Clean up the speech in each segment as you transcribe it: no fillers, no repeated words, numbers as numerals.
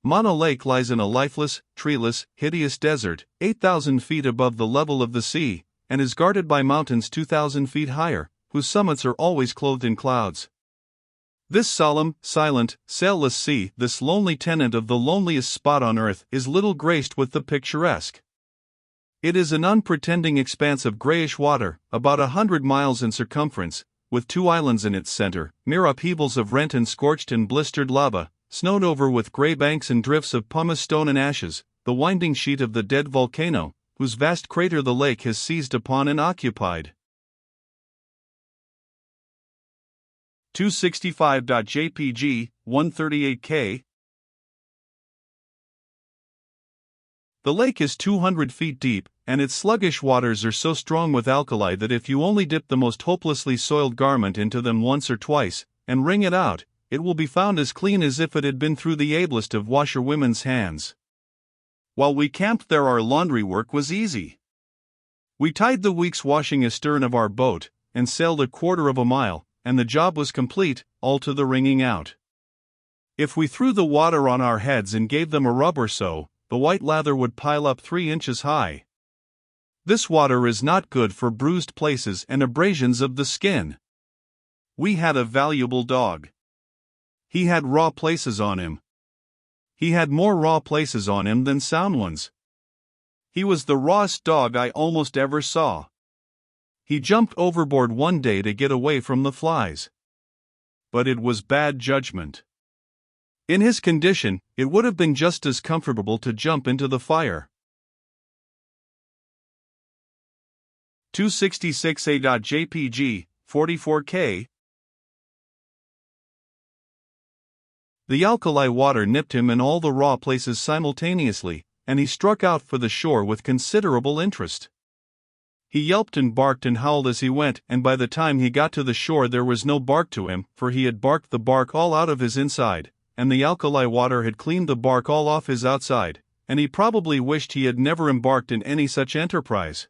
Mono Lake lies in a lifeless, treeless, hideous desert, 8,000 feet above the level of the sea, and is guarded by mountains 2,000 feet higher, whose summits are always clothed in clouds. This solemn, silent, sailless sea, this lonely tenant of the loneliest spot on earth, is little graced with the picturesque. It is an unpretending expanse of grayish water, about 100 miles in circumference, with 2 islands in its center, mere upheavals of rent and scorched and blistered lava, snowed over with gray banks and drifts of pumice stone and ashes, the winding sheet of the dead volcano, whose vast crater the lake has seized upon and occupied. 265.jpg, 138K. The lake is 200 feet deep, and its sluggish waters are so strong with alkali that if you only dip the most hopelessly soiled garment into them once or twice, and wring it out, it will be found as clean as if it had been through the ablest of washerwomen's hands. While we camped there, our laundry work was easy. We tied the week's washing astern of our boat, and sailed a quarter of a mile, and the job was complete, all to the wringing out. If we threw the water on our heads and gave them a rub or so, the white lather would pile up 3 inches high. This water is not good for bruised places and abrasions of the skin. We had a valuable dog. He had raw places on him. He had more raw places on him than sound ones. He was the rawest dog I almost ever saw. He jumped overboard one day to get away from the flies. But it was bad judgment. In his condition, it would have been just as comfortable to jump into the fire. 266a.jpg, 44K. The alkali water nipped him in all the raw places simultaneously, and he struck out for the shore with considerable interest. He yelped and barked and howled as he went, and by the time he got to the shore there was no bark to him, for he had barked the bark all out of his inside, and the alkali water had cleaned the bark all off his outside, and he probably wished he had never embarked in any such enterprise.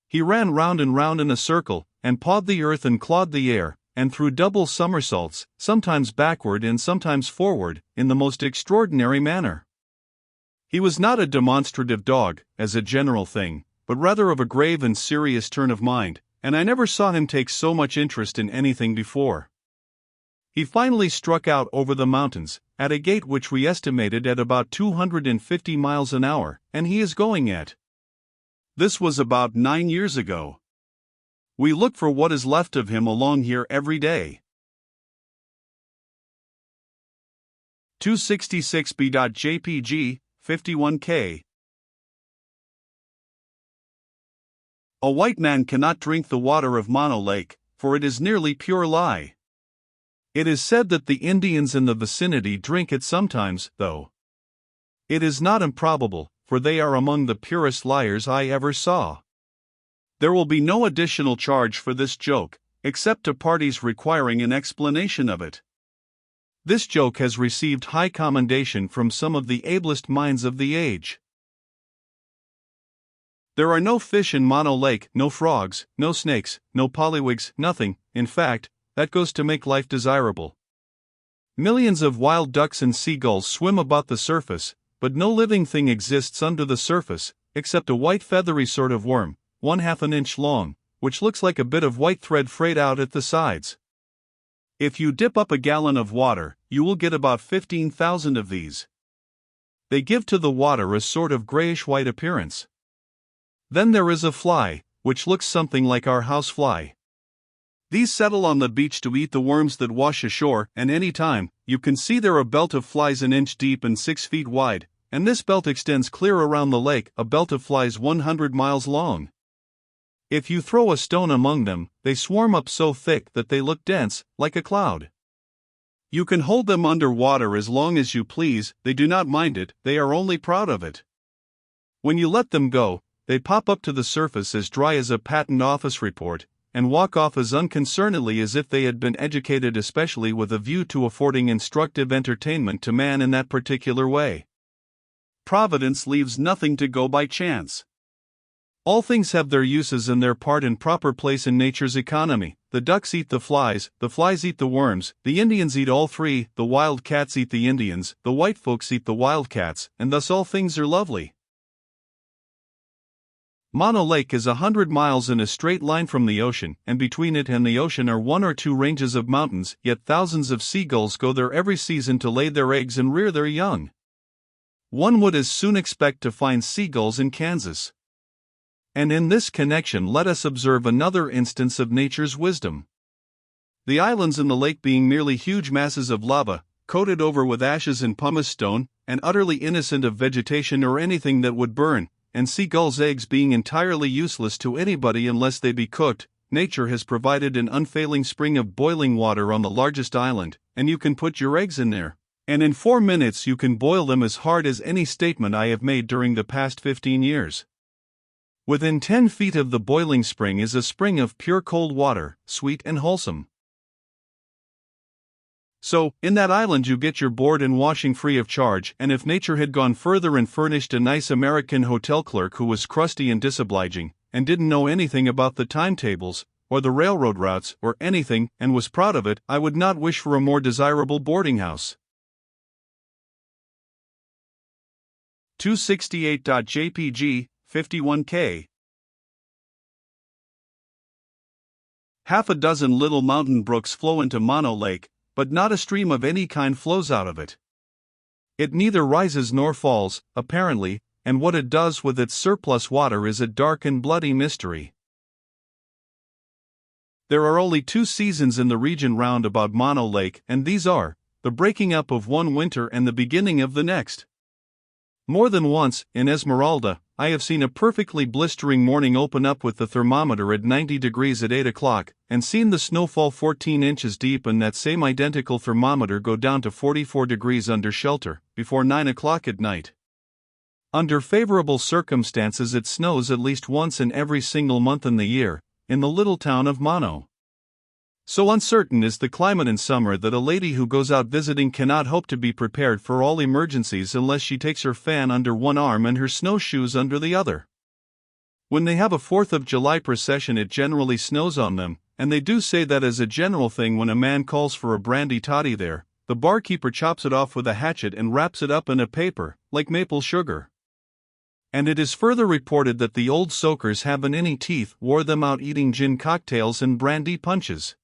He ran round and round in a circle, and pawed the earth and clawed the air, and threw double somersaults, sometimes backward and sometimes forward, in the most extraordinary manner. He was not a demonstrative dog, as a general thing, but rather of a grave and serious turn of mind, and I never saw him take so much interest in anything before. He finally struck out over the mountains, at a gait which we estimated at about 250 miles an hour, and he is going at. This was about 9 years ago. We look for what is left of him along here every day. 266b.jpg, 51K. A white man cannot drink the water of Mono Lake, for it is nearly pure lye. It is said that the Indians in the vicinity drink it sometimes, though. It is not improbable, for they are among the purest liars I ever saw. There will be no additional charge for this joke, except to parties requiring an explanation of it. This joke has received high commendation from some of the ablest minds of the age. There are no fish in Mono Lake, no frogs, no snakes, no polywigs, nothing, in fact, that goes to make life desirable. Millions of wild ducks and seagulls swim about the surface, but no living thing exists under the surface, except a white feathery sort of worm, 1/2 an inch long, which looks like a bit of white thread frayed out at the sides. If you dip up a gallon of water, you will get about 15,000 of these. They give to the water a sort of grayish-white appearance. Then there is a fly, which looks something like our house fly. These settle on the beach to eat the worms that wash ashore, and any time, you can see there a belt of flies an inch deep and 6 feet wide, and this belt extends clear around the lake, a belt of flies 100 miles long. If you throw a stone among them, they swarm up so thick that they look dense, like a cloud. You can hold them under water as long as you please, they do not mind it, they are only proud of it. When you let them go, they pop up to the surface as dry as a patent office report, and walk off as unconcernedly as if they had been educated especially with a view to affording instructive entertainment to man in that particular way. Providence leaves nothing to go by chance. All things have their uses and their part and proper place in nature's economy, the ducks eat the flies eat the worms, the Indians eat all three, the wild cats eat the Indians, the white folks eat the wild cats, and thus all things are lovely. Mono Lake is 100 miles in a straight line from the ocean, and between it and the ocean are one or two ranges of mountains, yet thousands of seagulls go there every season to lay their eggs and rear their young. One would as soon expect to find seagulls in Kansas. And in this connection, let us observe another instance of nature's wisdom. The islands in the lake being merely huge masses of lava, coated over with ashes and pumice stone, and utterly innocent of vegetation or anything that would burn, and seagulls' eggs being entirely useless to anybody unless they be cooked, nature has provided an unfailing spring of boiling water on the largest island, and you can put your eggs in there, and in 4 minutes you can boil them as hard as any statement I have made during the past 15 years. Within 10 feet of the boiling spring is a spring of pure cold water, sweet and wholesome. So, in that island you get your board and washing free of charge, and if nature had gone further and furnished a nice American hotel clerk who was crusty and disobliging, and didn't know anything about the timetables, or the railroad routes, or anything, and was proud of it, I would not wish for a more desirable boarding house. 268.jpg, 51K. Half a dozen little mountain brooks flow into Mono Lake, but not a stream of any kind flows out of it. It neither rises nor falls, apparently, and what it does with its surplus water is a dark and bloody mystery. There are only 2 seasons in the region round about Mono Lake, and these are the breaking up of one winter and the beginning of the next. More than once, in Esmeralda, I have seen a perfectly blistering morning open up with the thermometer at 90 degrees at 8 o'clock, and seen the snowfall 14 inches deep and that same identical thermometer go down to 44 degrees under shelter, before 9 o'clock at night. Under favorable circumstances it snows at least once in every single month in the year, in the little town of Mono. So uncertain is the climate in summer that a lady who goes out visiting cannot hope to be prepared for all emergencies unless she takes her fan under one arm and her snowshoes under the other. When they have a 4th of July procession it generally snows on them, and they do say that as a general thing when a man calls for a brandy toddy there, the barkeeper chops it off with a hatchet and wraps it up in a paper, like maple sugar. And it is further reported that the old soakers haven't any teeth, wore them out eating gin cocktails and brandy punches.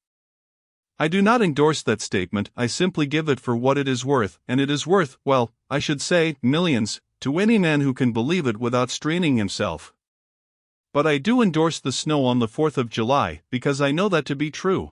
I do not endorse that statement, I simply give it for what it is worth, and it is worth, well, I should say, millions, to any man who can believe it without straining himself. But I do endorse the snow on the 4th of July, because I know that to be true.